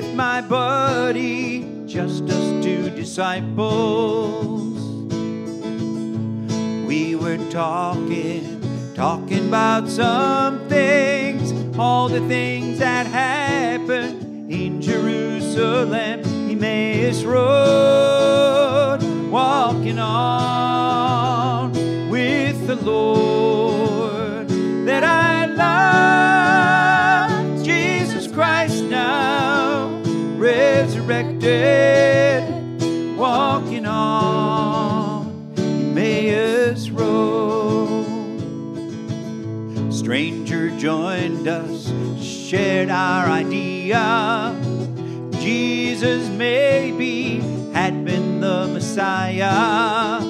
with my buddy, just us two disciples. We were talking about some things, all the things that happened in Jerusalem, Emmaus Road, walking on with the Lord that I love, Jesus Christ now, resurrected, walking on Emmaus Road. Stranger joined us, shared our idea. Jesus maybe had been the Messiah.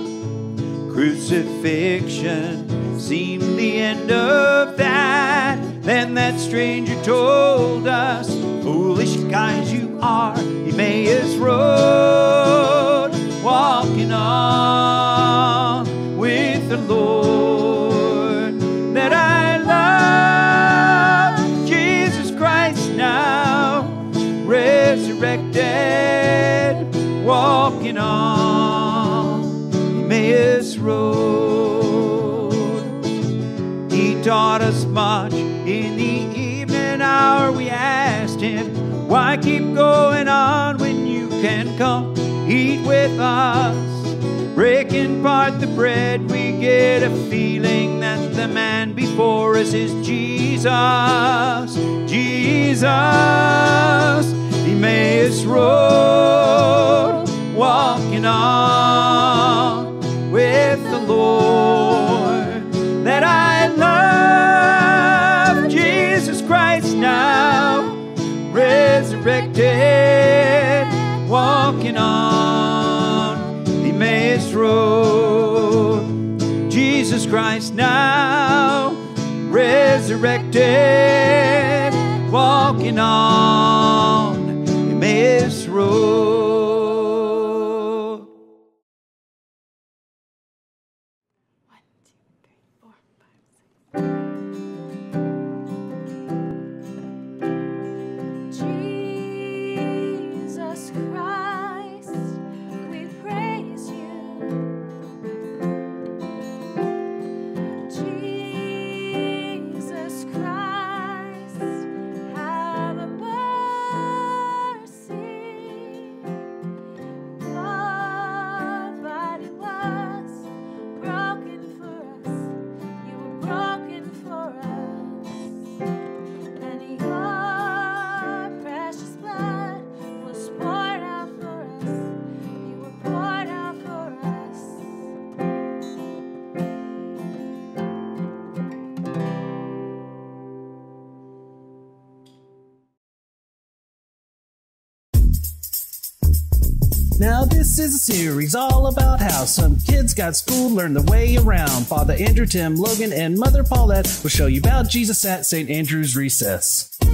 Crucifixion seemed the end of that. Then that stranger told us, foolish guys you are, Emmaus Road, walking on with the Lord that I love, Jesus Christ now, resurrected, walking on Emmaus Road. He taught us much in the evening hour. We asked him, why keep going on when you can come eat with us? Breaking apart the bread, we get a feeling that the man before us is Jesus. Jesus, Emmaus Road, walking on with the Lord that I love, Jesus Christ now, resurrected, walking on Emmaus Road. Jesus Christ now, resurrected, walking on Emmaus Road. Now this is a series all about how some kids got schooled, learned the way around. Father Andrew, Tim, Logan, and Mother Paulette will show you about Jesus at St. Andrew's Recess. In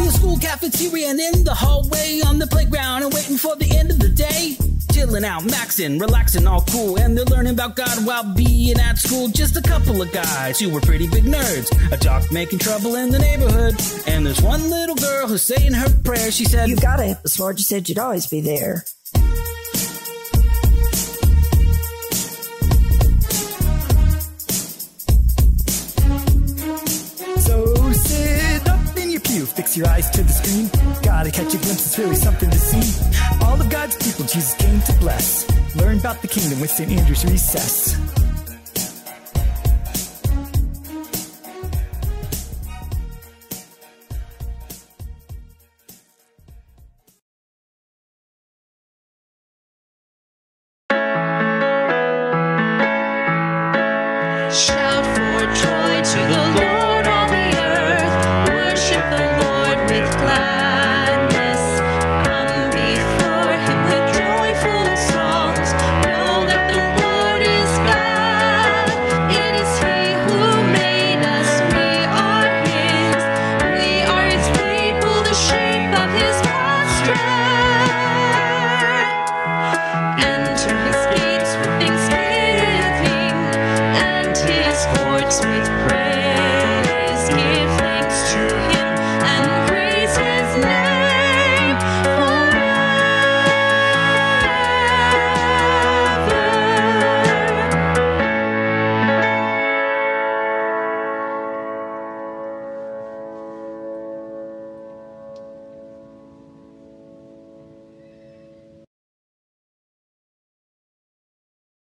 the school cafeteria and in the hallway, on the playground and waiting for the end of the day. Chilling out, maxing, relaxing, all cool, and they're learning about God while being at school. Just a couple of guys who were pretty big nerds, a jock making trouble in the neighborhood. And there's one little girl who's saying her prayer. She said, "You gotta hit the Lord, you said you'd always be there." So sit up in your pew, fix your eyes to the screen. Gotta catch a glimpse, it's really something to see. All of God's people Jesus came to bless. Learn about the kingdom with St. Andrew's Recess. Shout for joy.